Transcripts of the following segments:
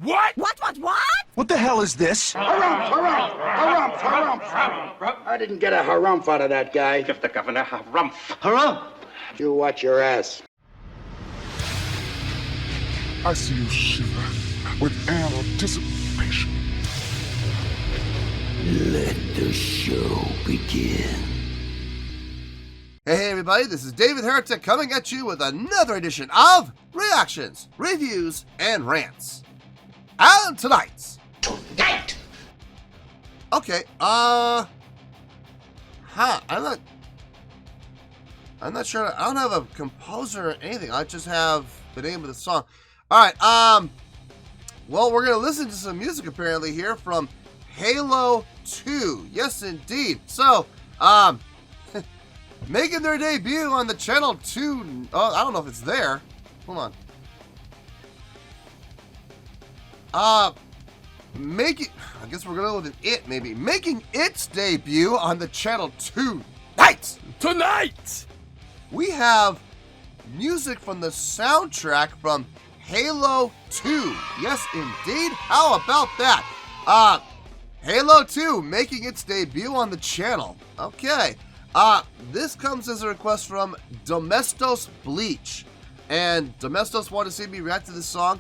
What? What? What the hell is this? Harumph. I didn't get a harumph out of that guy. Give the governor harumph. Harumph! You watch your ass. I see you shiver with anticipation. Let the show begin. Hey everybody, this is David Heretic coming at you with another edition of Reactions, Reviews, and Rants. And tonight's... Tonight! Okay, I'm not sure, I don't have a composer or anything, I just have the name of the song. Alright, well, we're gonna listen to some music apparently here from Halo 2. Yes, indeed. So, making their debut on the channel 2. Oh, I don't know if it's there. Hold on. I guess we're gonna go with it, maybe. Making its debut on the channel tonight. We have music from the soundtrack from Halo 2. Yes, indeed. How about that? Halo 2 making its debut on the channel. Okay. This comes as a request from Domestos Bleach. And Domestos wanted to see me react to this song.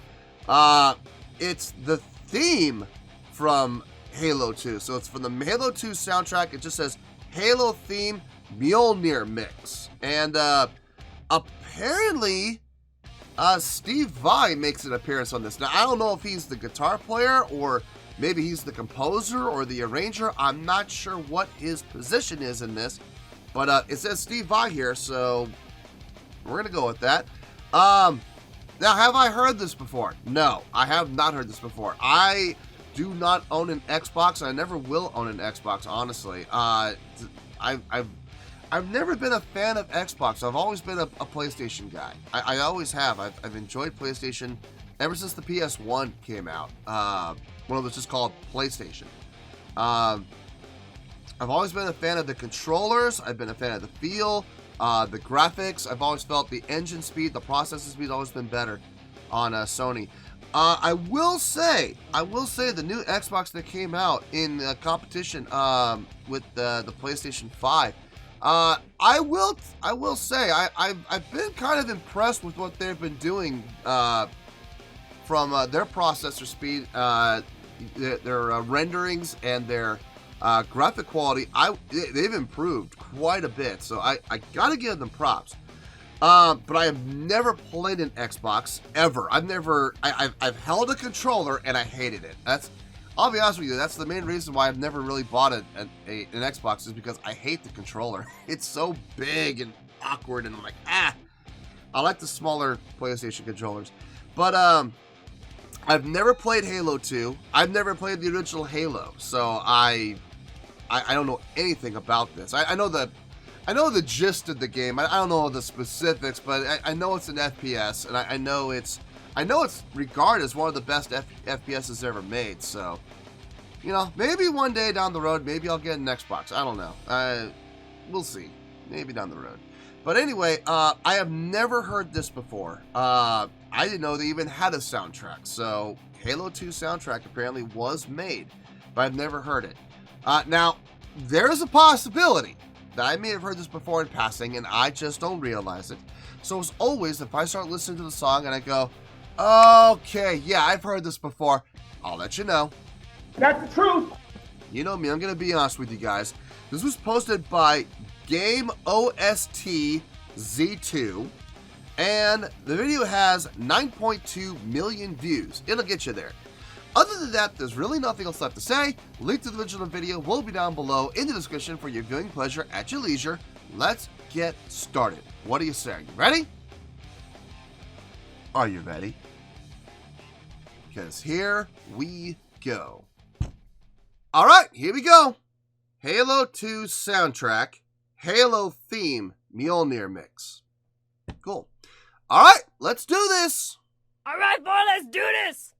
It's the theme from Halo 2. So it's from the Halo 2 soundtrack. It just says Halo theme Mjolnir mix. And apparently Steve Vai makes an appearance on this. Now, I don't know if he's the guitar player or maybe he's the composer or the arranger. I'm not sure what his position is in this. But it says Steve Vai here, so we're going to go with that. Now, have I heard this before? No, I have not heard this before. I do not own an Xbox, and I never will own an Xbox, honestly. I've never been a fan of Xbox. I've always been a PlayStation guy. I always have. I've enjoyed PlayStation ever since the PS1 came out, when it was just called PlayStation. I've always been a fan of the controllers. I've been a fan of the feel, the graphics. I've always felt the engine speed, the processing speed has always been better on Sony. I will say the new Xbox that came out in competition with the PlayStation 5. I will say I've been kind of impressed with what they've been doing from their processor speed, their renderings, and their graphic quality. They've improved quite a bit, so I gotta give them props. But I have never played an Xbox ever. I've held a controller and I hated it. I'll be honest with you, that's the main reason why I've never really bought an Xbox, is because I hate the controller. It's so big and awkward, and I'm like, I like the smaller PlayStation controllers. But I've never played Halo 2. I've never played the original Halo, so I don't know anything about this. I know the gist of the game. I don't know the specifics, but I know it's an FPS, and I know it's regarded as one of the best FPSs ever made. So, you know, maybe one day down the road, maybe I'll get an Xbox. I don't know. We'll see. Maybe down the road. But anyway, I have never heard this before. I didn't know they even had a soundtrack. So, Halo 2 soundtrack apparently was made, but I've never heard it. Now, there's a possibility that I may have heard this before in passing, and I just don't realize it. So, as always, if I start listening to the song and I go, okay, yeah, I've heard this before, I'll let you know. That's the truth. You know me, I'm going to be honest with you guys. This was posted by Game OST Z2, and the video has 9.2 million views. It'll get you there. Other than that, there's really nothing else left to say. Link to the original video will be down below in the description for your viewing pleasure at your leisure. Let's get started. What do you say? Are you ready? Are you ready? Because here we go. Alright, here we go. Halo 2 soundtrack, Halo theme, Mjolnir mix. Cool. Alright, let's do this. Alright, boy, let's do this!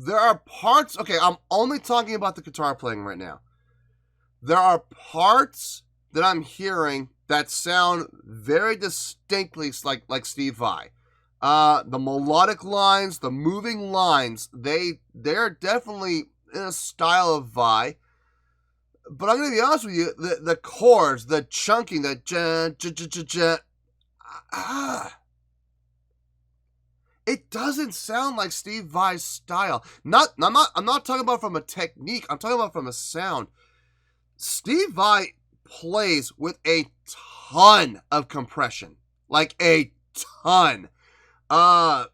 there are parts, okay, I'm only talking about the guitar playing right now. There are parts that I'm hearing that sound very distinctly like Steve Vai. The melodic lines, the moving lines, they're definitely in a style of Vai. But I'm going to be honest with you, the chords, the chunking, the it doesn't sound like Steve Vai's style. I'm not talking about from a technique. I'm talking about from a sound. Steve Vai plays with a ton of compression, like a ton. And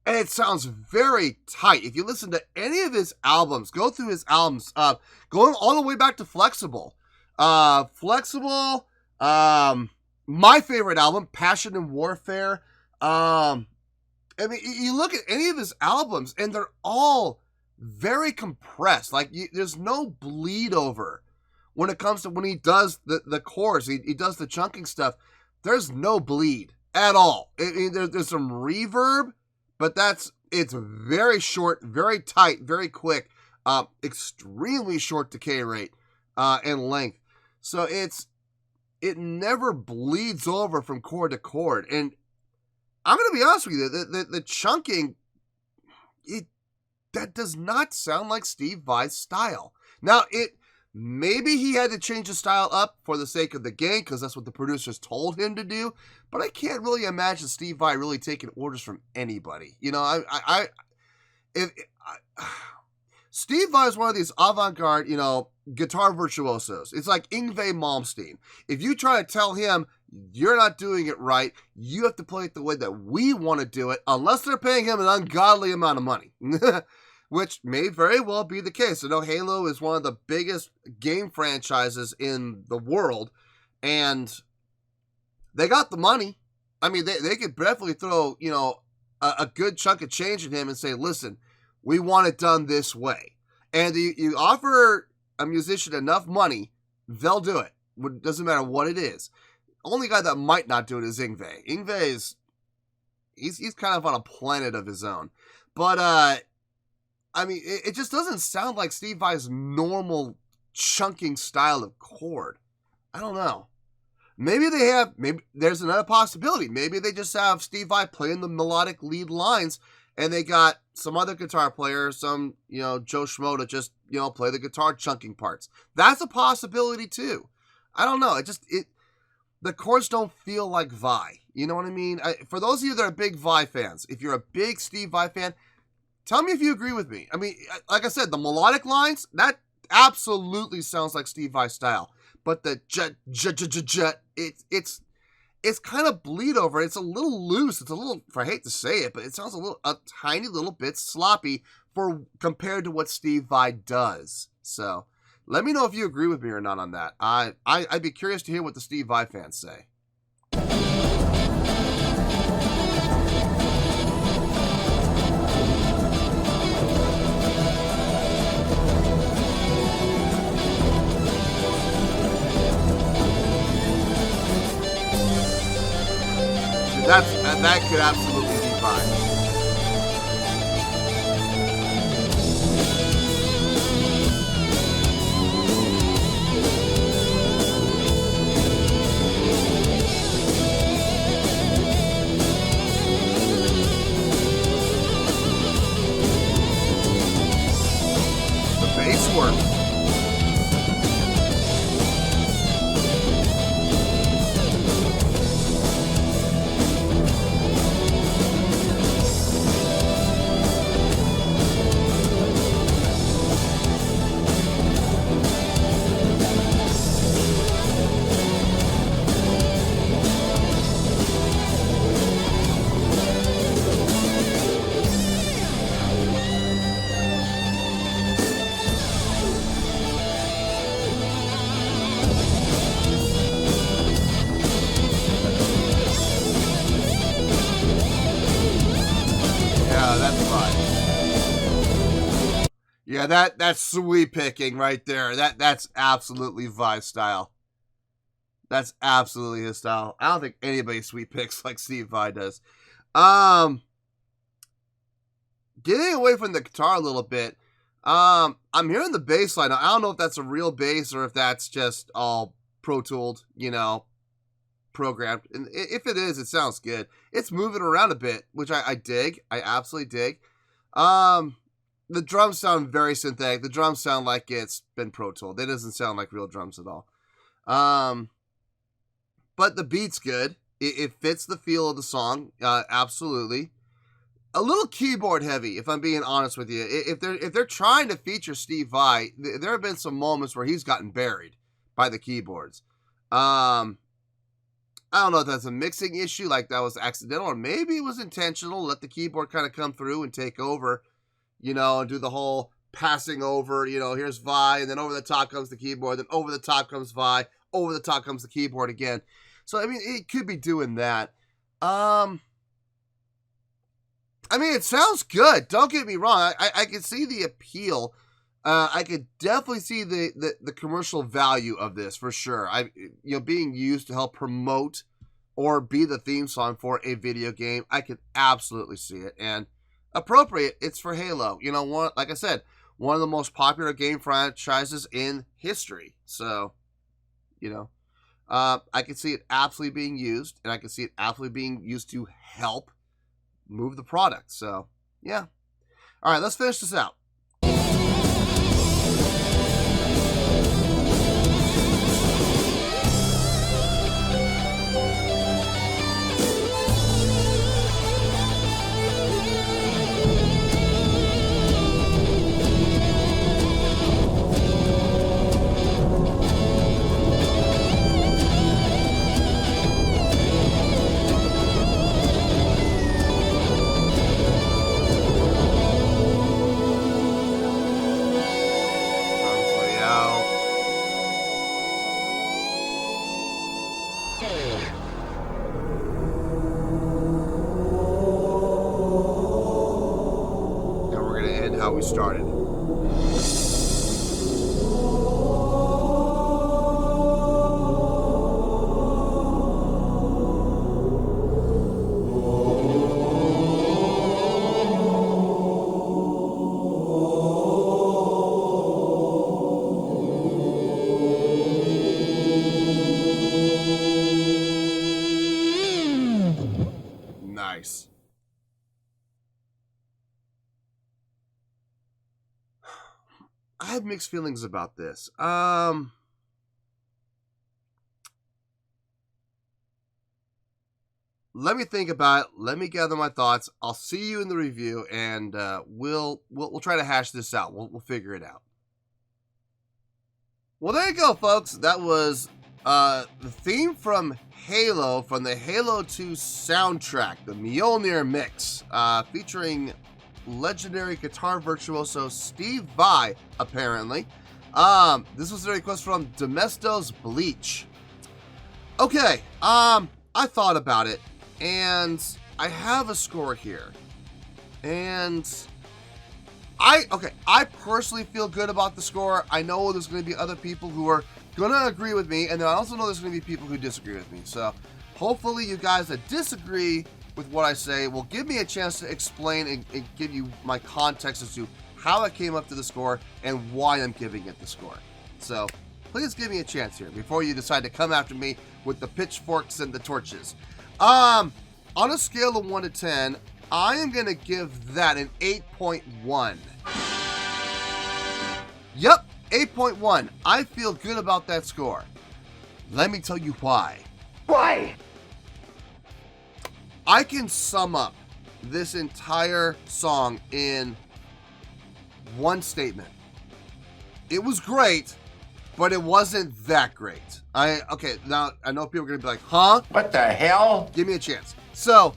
it sounds very tight. If you listen to any of his albums, go through his albums, going all the way back to Flexible. Flexible, my favorite album, Passion and Warfare. I mean, you look at any of his albums, and they're all very compressed. Like, there's no bleed over when it comes to when he does the chorus. He does the chunking stuff. There's no bleed at all. There's some reverb, but it's very short, very tight, very quick, extremely short decay rate and length. So it never bleeds over from chord to chord. And I'm going to be honest with you, the chunking, that does not sound like Steve Vai's style. Now, maybe he had to change his style up for the sake of the game, because that's what the producers told him to do. But I can't really imagine Steve Vai really taking orders from anybody. You know, Steve Vai is one of these avant-garde, guitar virtuosos. It's like Yngwie Malmsteen. If you try to tell him you're not doing it right, you have to play it the way that we want to do it, unless they're paying him an ungodly amount of money. Which may very well be the case. I know Halo is one of the biggest game franchises in the world, and they got the money. I mean, they could definitely throw, a good chunk of change at him and say, listen, we want it done this way. And you offer a musician enough money, they'll do it. It doesn't matter what it is. Only guy that might not do it is Yngwie. Yngwie he's kind of on a planet of his own. But, I mean, it just doesn't sound like Steve Vai's normal chunking style of chord. I don't know. Maybe there's another possibility. Maybe they just have Steve Vai playing the melodic lead lines, and they got some other guitar player, some, Joe Schmo to just, play the guitar chunking parts. That's a possibility too. I don't know. The chords don't feel like Vai. You know what I mean? For those of you that are big Vai fans, if you're a big Steve Vai fan, tell me if you agree with me. I mean, like I said, the melodic lines, that absolutely sounds like Steve Vai's style. But the jet, it's kind of bleed over. It's a little loose. It's a little, I hate to say it, but it sounds a tiny little bit sloppy compared to what Steve Vai does. So let me know if you agree with me or not on that. I'd be curious to hear what the Steve Vai fans say. That could absolutely be fine. The bass work. Yeah, that's sweep picking right there. That's absolutely Vai style. That's absolutely his style. I don't think anybody sweep picks like Steve Vai does. getting away from the guitar a little bit, I'm hearing the bass line. I don't know if that's a real bass or if that's just all Pro Tooled, you know, programmed. And if it is, it sounds good. It's moving around a bit, which I dig. I absolutely dig. The drums sound very synthetic. The drums sound like it's been Pro Tooled. It doesn't sound like real drums at all. But the beat's good. It fits the feel of the song. Absolutely. A little keyboard heavy, if I'm being honest with you. If they're trying to feature Steve Vai, there have been some moments where he's gotten buried by the keyboards. I don't know if that's a mixing issue, like that was accidental, or maybe it was intentional. Let the keyboard kind of come through and take over, you know, and do the whole passing over. You know, here's Vi, and then over the top comes the keyboard, then over the top comes Vi, over the top comes the keyboard again. So I mean, it could be doing that. I mean, it sounds good. Don't get me wrong. I can see the appeal. I could definitely see the commercial value of this for sure. Being used to help promote or be the theme song for a video game. I could absolutely see it, and appropriate. It's for Halo. You know, like I said, one of the most popular game franchises in history. So, you know, I can see it absolutely being used, and I can see it absolutely being used to help move the product. So, yeah. All right, let's finish this out. How we started. Nice. I have mixed feelings about this. Let me think about it. Let me gather my thoughts. I'll see you in the review, and we'll try to hash this out. We'll figure it out. Well, there you go, folks. That was the theme from Halo, from the Halo 2 soundtrack, the Mjolnir mix, featuring legendary guitar virtuoso Steve Vai, apparently. This was a request from Domestos Bleach. Okay, I thought about it, and I have a score here. And I personally feel good about the score. I know there's going to be other people who are going to agree with me, and then I also know there's going to be people who disagree with me. So hopefully you guys that disagree with what I say will give me a chance to explain and give you my context as to how I came up to the score and why I'm giving it the score. So please give me a chance here before you decide to come after me with the pitchforks and the torches. On a scale of 1 to 10, I am going to give that an 8.1. Yep, 8.1. I feel good about that score. Let me tell you why. Why? I can sum up this entire song in one statement. It was great, but it wasn't that great. Okay, now I know people are going to be like, huh? What the hell? Give me a chance. So,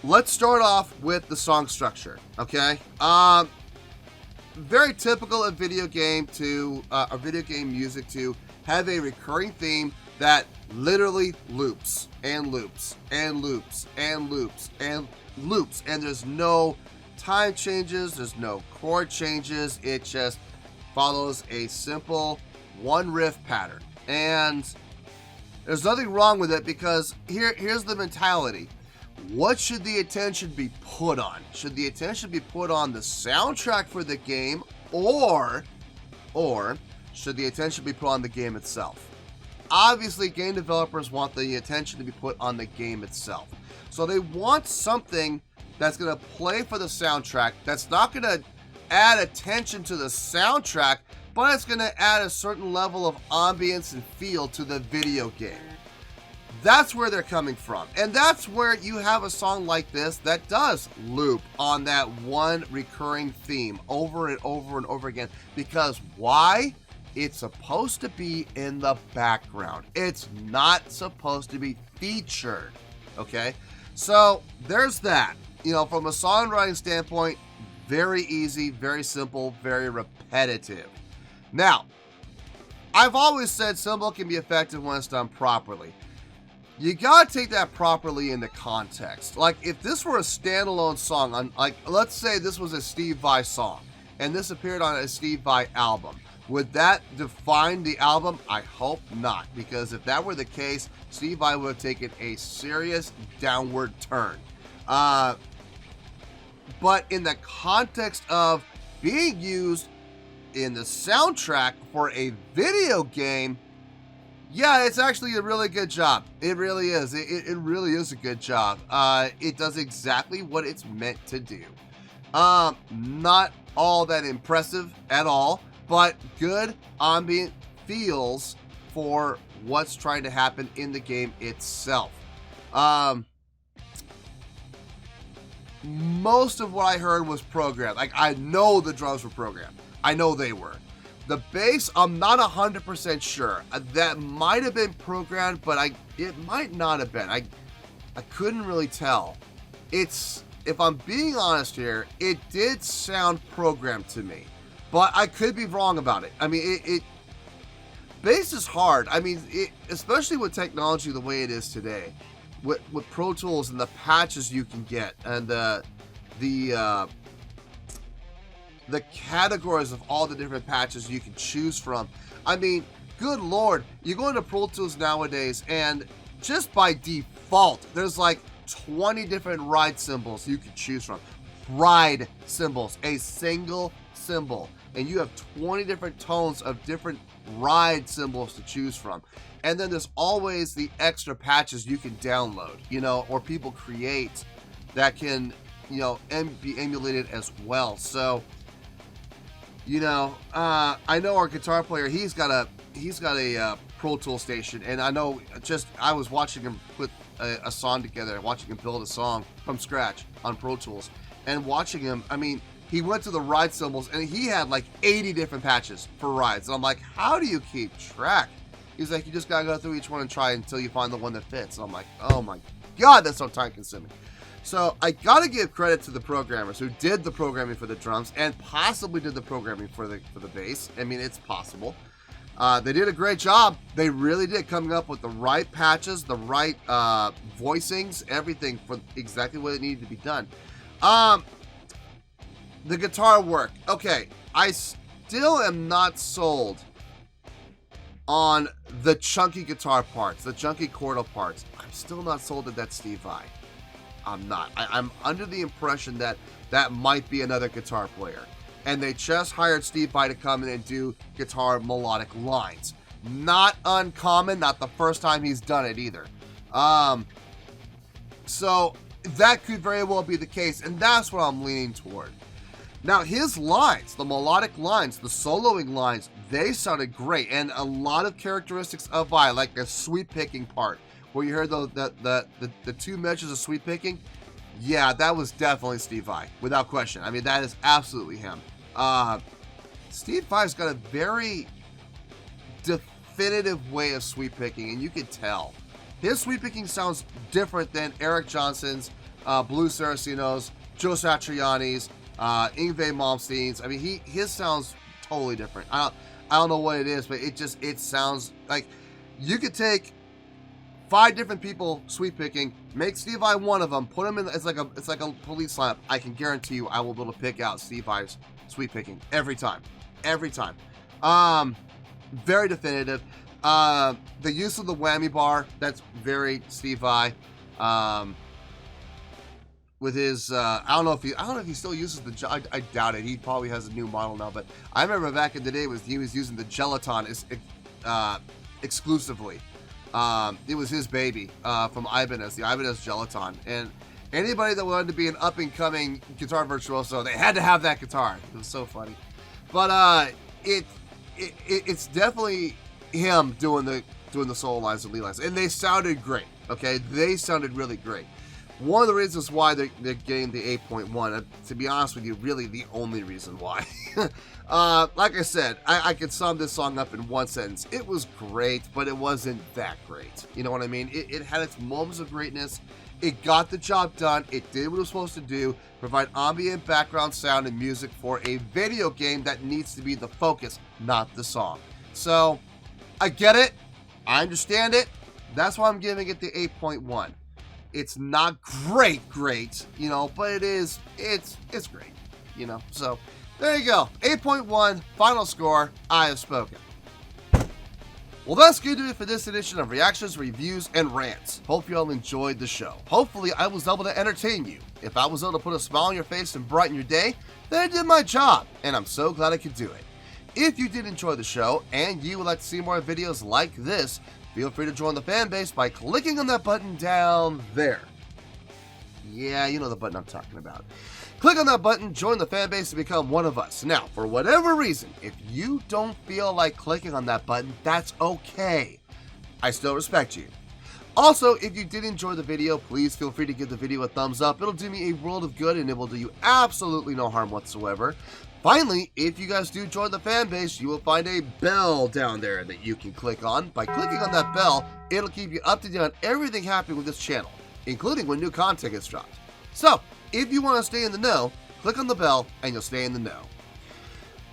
let's start off with the song structure, okay? Very typical of video game music to have a recurring theme that literally loops and loops and loops and loops and loops, and there's no time changes, there's no chord changes. It just follows a simple one riff pattern, and there's nothing wrong with it because here's the mentality. what should the attention be put on? Should the attention be put on the soundtrack for the game, or should the attention be put on the game itself? Obviously, game developers want the attention to be put on the game itself. So they want something that's going to play for the soundtrack, that's not going to add attention to the soundtrack, but it's going to add a certain level of ambience and feel to the video game. That's where they're coming from. And that's where you have a song like this that does loop on that one recurring theme over and over and over again. Because why? It's supposed to be in the background. It's not supposed to be featured. Okay? So there's that. You know, from a songwriting standpoint, very easy, very simple, very repetitive. Now, I've always said cymbal can be effective when it's done properly. You gotta take that properly into context. Like, if this were a standalone song, like, let's say this was a Steve Vai song, and this appeared on a Steve Vai album, would that define the album? I hope not, because if that were the case, Steve Vai would have taken a serious downward turn. But in the context of being used in the soundtrack for a video game, yeah, it's actually a really good job. It really is. It really is a good job. It does exactly what it's meant to do. Not all that impressive at all, but good ambient feels for what's trying to happen in the game itself. Most of what I heard was programmed. Like, I know the drums were programmed. I know they were. The bass, I'm not 100% sure. That might have been programmed, but it might not have been. I couldn't really tell. If I'm being honest here, it did sound programmed to me, but I could be wrong about it. I mean, bass is hard. I mean, especially with technology the way it is today, with Pro Tools and the patches you can get, and the categories of all the different patches you can choose from. I mean, good Lord, you go into Pro Tools nowadays, and just by default, there's like 20 different ride symbols you can choose from. Ride symbols, a single symbol. And you have 20 different tones of different ride symbols to choose from. And then there's always the extra patches you can download, you know, or people create that can, you know, be emulated as well. So, you know, I know our guitar player, he's got a Pro Tool station, and I know I was watching him put a song together, watching him build a song from scratch on Pro Tools, and watching him, I mean, he went to the ride symbols, and he had like 80 different patches for rides, and I'm like, how do you keep track? He's like, you just gotta go through each one and try until you find the one that fits. And I'm like, oh my God, that's so time consuming. So I gotta give credit to the programmers who did the programming for the drums and possibly did the programming for the bass. I mean, it's possible. They did a great job. They really did, coming up with the right patches, the right voicings, everything for exactly what it needed to be done. The guitar work. Okay, I still am not sold on the chunky guitar parts, the chunky chordal parts. I'm still not sold that that's Steve Vai. I'm not. I'm under the impression that that might be another guitar player. And they just hired Steve Vai to come in and do guitar melodic lines. Not uncommon, not the first time he's done it either. So that could very well be the case, and that's what I'm leaning toward. Now, his lines, the melodic lines, the soloing lines, they sounded great, and a lot of characteristics of Vai, like the sweep picking part, where you heard the two measures of sweep picking. Yeah, that was definitely Steve Vai, without question. I mean, that is absolutely him. Steve Vai's got a very definitive way of sweep picking, and you can tell. His sweep picking sounds different than Eric Johnson's, Blue Saraceno's, Joe Satriani's, Yngwie Malmsteen's. I mean, his sounds totally different. I don't know what it is, but it sounds like you could take 5 different people sweep picking, make Steve Vai one of them, put him in. It's like a police lineup. I can guarantee you, I will be able to pick out Steve Vai's sweep picking every time. Very definitive. The use of the whammy bar, that's very Steve Vai. with his I don't know if he still uses the I doubt it. He probably has a new model now, but I remember back in the day he was using the gelaton exclusively. It was his baby from Ibanez, the Ibanez gelaton, and anybody that wanted to be an up and coming guitar virtuoso, they had to have that guitar. It was so funny. But it's definitely him doing the solo lines and lead lines, and they sounded great. Okay, they sounded really great. One of the reasons why they're getting the 8.1, to be honest with you, really the only reason why. Like I said, I could sum this song up in one sentence. It was great, but it wasn't that great. You know what I mean? It had its moments of greatness. It got the job done. It did what it was supposed to do, provide ambient background sound and music for a video game that needs to be the focus, not the song. So, I get it. I understand it. That's why I'm giving it the 8.1. It's not great, you know, but it's great, you know. So, there you go. 8.1, final score. I have spoken. Well, that's going to do it for this edition of Reactions, Reviews, and Rants. Hope you all enjoyed the show. Hopefully, I was able to entertain you. If I was able to put a smile on your face and brighten your day, then I did my job, and I'm so glad I could do it. If you did enjoy the show, and you would like to see more videos like this, feel free to join the fan base by clicking on that button down there. Yeah, you know the button I'm talking about. Click on that button, join the fan base, to become one of us. Now, for whatever reason, if you don't feel like clicking on that button, that's okay. I still respect you. Also, if you did enjoy the video, please feel free to give the video a thumbs up. It'll do me a world of good and it will do you absolutely no harm whatsoever. Finally, if you guys do join the fan base, you will find a bell down there that you can click on. By clicking on that bell, it'll keep you up to date on everything happening with this channel, including when new content gets dropped. So, if you want to stay in the know, click on the bell and you'll stay in the know.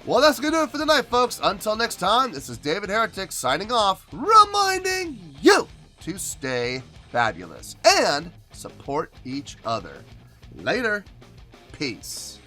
Well, that's going to do it for tonight, folks. Until next time, this is David Heretic signing off, reminding you to stay fabulous and support each other. Later. Peace.